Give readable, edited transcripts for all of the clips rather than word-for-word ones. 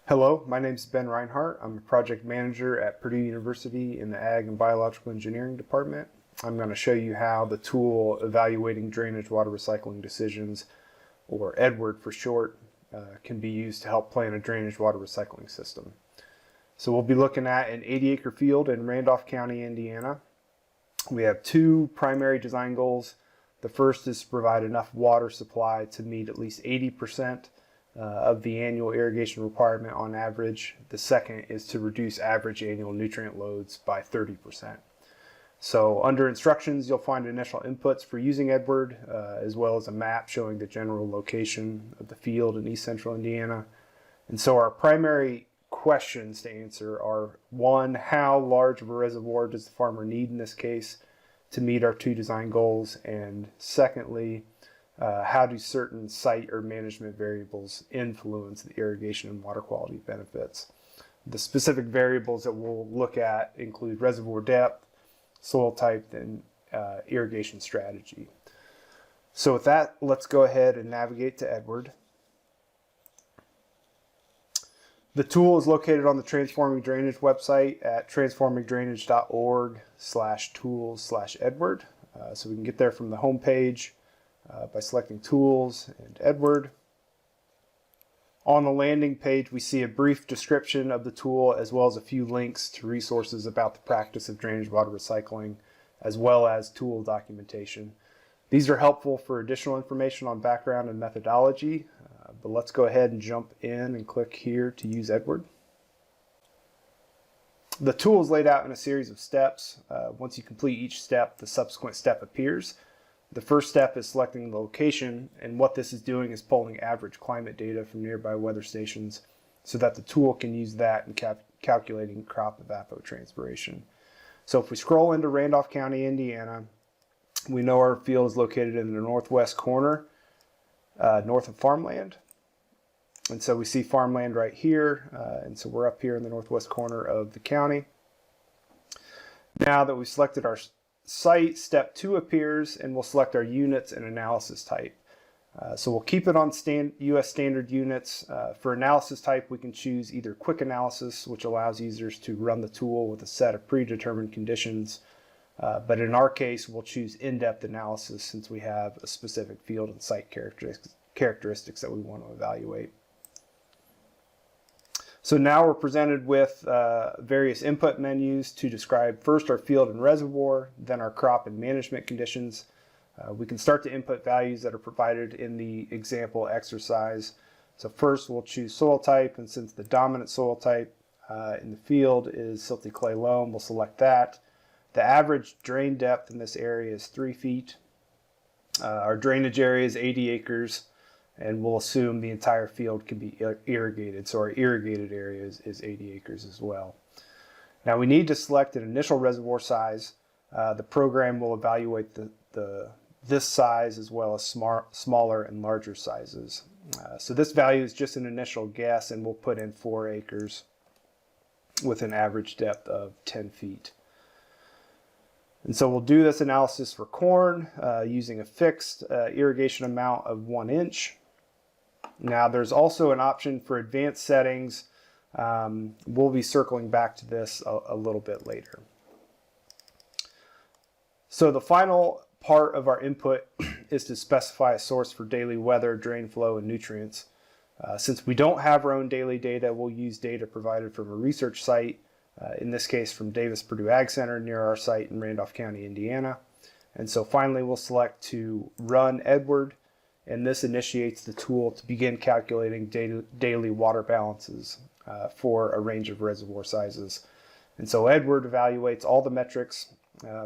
Hello, my name is Ben Reinhardt. I'm a project manager at Purdue University in the Ag and Biological Engineering department. I'm going to show you how the tool Evaluating Drainage Water Recycling Decisions, or EDWRD for short, can be used to help plan a drainage water recycling system. So we'll be looking at an 80-acre field in Randolph County, Indiana. We have two primary design goals. The first is to provide enough water supply to meet at least 80% of the annual irrigation requirement on average. The second is to reduce average annual nutrient loads by 30%. So under instructions, you'll find initial inputs for using EDWRD, as well as a map showing the general location of the field in East Central Indiana. And so our primary questions to answer are: one, how large of a reservoir does the farmer need in this case to meet our two design goals? And secondly, how do certain site or management variables influence the irrigation and water quality benefits? The specific variables that we'll look at include reservoir depth, soil type, and irrigation strategy. So with that, let's go ahead and navigate to EDWRD. The tool is located on the Transforming Drainage website at transformingdrainage.org/tools/EDWRD. So we can get there from the home page by selecting Tools and EDWRD. On the landing page, we see a brief description of the tool, as well as a few links to resources about the practice of drainage water recycling, as well as tool documentation. These are helpful for additional information on background and methodology, but let's go ahead and jump in and click here to use EDWRD. The tool is laid out in a series of steps. Once you complete each step, the subsequent step appears. The first step is selecting the location, and what this is doing is pulling average climate data from nearby weather stations so that the tool can use that in calculating crop evapotranspiration. So if we scroll into Randolph County, Indiana, we know our field is located in the northwest corner, north of farmland. And so we see farmland right here, and so we're up here in the northwest corner of the county. Now that we've selected our site, step 2 appears, and we'll select our units and analysis type. So we'll keep it on US standard units. For analysis type, we can choose either quick analysis, which allows users to run the tool with a set of predetermined conditions. But in our case, we'll choose in-depth analysis since we have a specific field and site characteristics that we want to evaluate. So now we're presented with various input menus to describe first our field and reservoir, then our crop and management conditions. We can start to input values that are provided in the example exercise. So first we'll choose soil type, and since the dominant soil type in the field is silty clay loam, we'll select that. The average drain depth in this area is 3 feet. Our drainage area is 80 acres. And we'll assume the entire field can be irrigated. So our irrigated area is 80 acres as well. Now we need to select an initial reservoir size. The program will evaluate this size as well as smaller and larger sizes. So this value is just an initial guess, and we'll put in 4 acres with an average depth of 10 feet. And so we'll do this analysis for corn using a fixed irrigation amount of 1 inch. Now there's also an option for advanced settings. We'll be circling back to this a little bit later. So the final part of our input is to specify a source for daily weather, drain flow, and nutrients. Since we don't have our own daily data, we'll use data provided from a research site, in this case from Davis Purdue Ag Center near our site in Randolph County, Indiana. And so finally we'll select to run EDWRD, and this initiates the tool to begin calculating daily water balances for a range of reservoir sizes. And so EDWRD evaluates all the metrics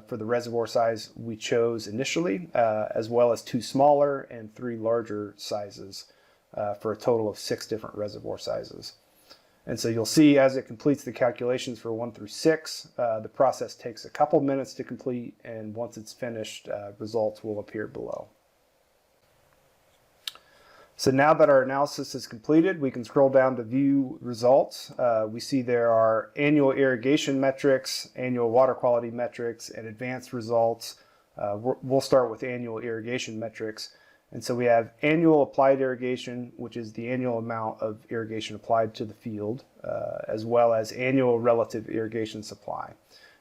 for the reservoir size we chose initially, as well as 2 smaller and 3 larger sizes for a total of 6 different reservoir sizes. And so you'll see as it completes the calculations for 1 through 6, the process takes a couple minutes to complete, and once it's finished, results will appear below. So now that our analysis is completed, we can scroll down to view results. We see there are annual irrigation metrics, annual water quality metrics, and advanced results. We'll start with annual irrigation metrics. And so we have annual applied irrigation, which is the annual amount of irrigation applied to the field, as well as annual relative irrigation supply.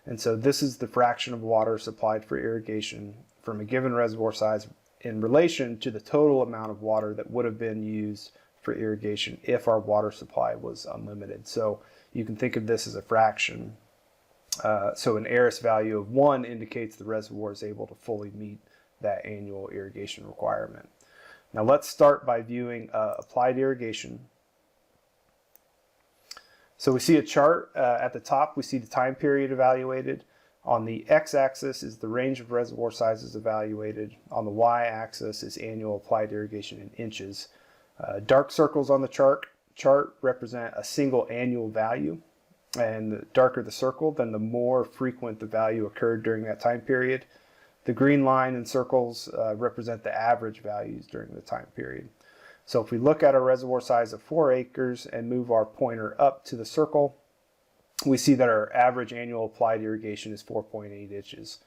And so this is the fraction of water supplied for irrigation from a given reservoir size in relation to the total amount of water that would have been used for irrigation if our water supply was unlimited. So you can think of this as a fraction. So an ARIS value of 1 indicates the reservoir is able to fully meet that annual irrigation requirement. Now let's start by viewing applied irrigation. So we see a chart at the top. We see the time period evaluated. On the x-axis is the range of reservoir sizes evaluated. On the y-axis is annual applied irrigation in inches. Dark circles on the chart represent a single annual value, and the darker the circle, then the more frequent the value occurred during that time period. The green line and circles represent the average values during the time period. So if we look at a reservoir size of 4 acres and move our pointer up to the circle, we see that our average annual applied irrigation is 4.8 inches.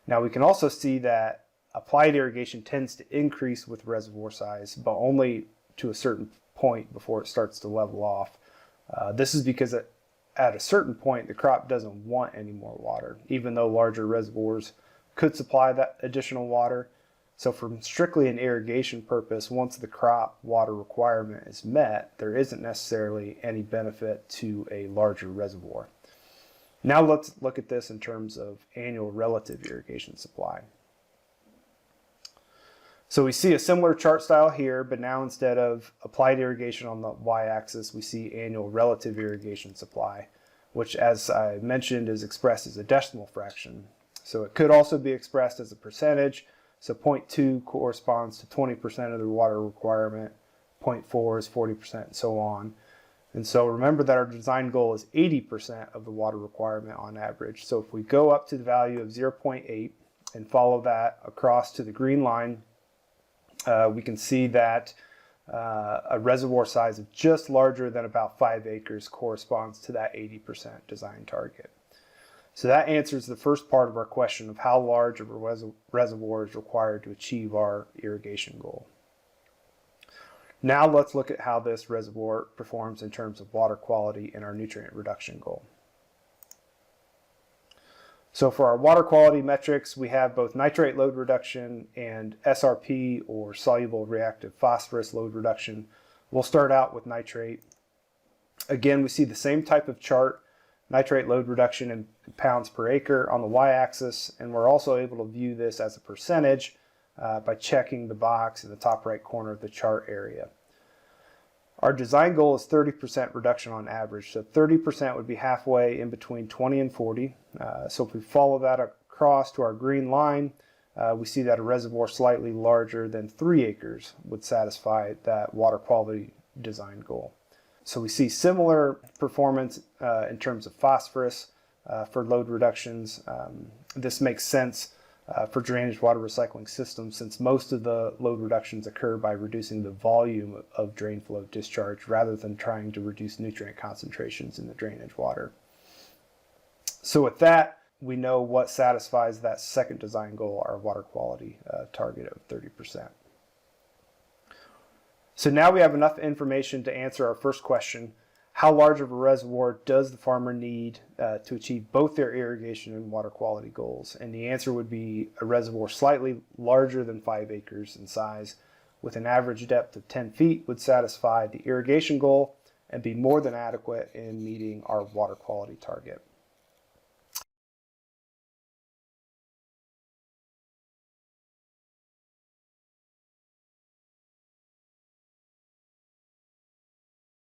Now we can also see that applied irrigation tends to increase with reservoir size, but only to a certain point before it starts to level off. This is because at a certain point the crop doesn't want any more water, even though larger reservoirs could supply that additional water. So from strictly an irrigation purpose, once the crop water requirement is met, there isn't necessarily any benefit to a larger reservoir. Now let's look at this in terms of annual relative irrigation supply. So we see a similar chart style here, but now instead of applied irrigation on the y-axis, we see annual relative irrigation supply, which, as I mentioned, is expressed as a decimal fraction. So it could also be expressed as a percentage. So 0.2 corresponds to 20% of the water requirement, 0.4 is 40%, and so on. And so remember that our design goal is 80% of the water requirement on average. So if we go up to the value of 0.8 and follow that across to the green line, we can see that a reservoir size of just larger than about 5 acres corresponds to that 80% design target. So that answers the first part of our question of how large of a reservoir is required to achieve our irrigation goal. Now let's look at how this reservoir performs in terms of water quality and our nutrient reduction goal. So for our water quality metrics, we have both nitrate load reduction and SRP, or soluble reactive phosphorus load reduction. We'll start out with nitrate. Again, we see the same type of chart, nitrate load reduction in pounds per acre on the y-axis, and we're also able to view this as a percentage by checking the box in the top right corner of the chart area. Our design goal is 30% reduction on average, so 30% would be halfway in between 20 and 40. So if we follow that across to our green line, we see that a reservoir slightly larger than 3 acres would satisfy that water quality design goal. So we see similar performance in terms of phosphorus for load reductions. This makes sense for drainage water recycling systems, since most of the load reductions occur by reducing the volume of drain flow discharge rather than trying to reduce nutrient concentrations in the drainage water. So with that, we know what satisfies that second design goal, our water quality target of 30%. So now we have enough information to answer our first question: how large of a reservoir does the farmer need to achieve both their irrigation and water quality goals? And the answer would be a reservoir slightly larger than 5 acres in size, with an average depth of 10 feet, would satisfy the irrigation goal and be more than adequate in meeting our water quality target.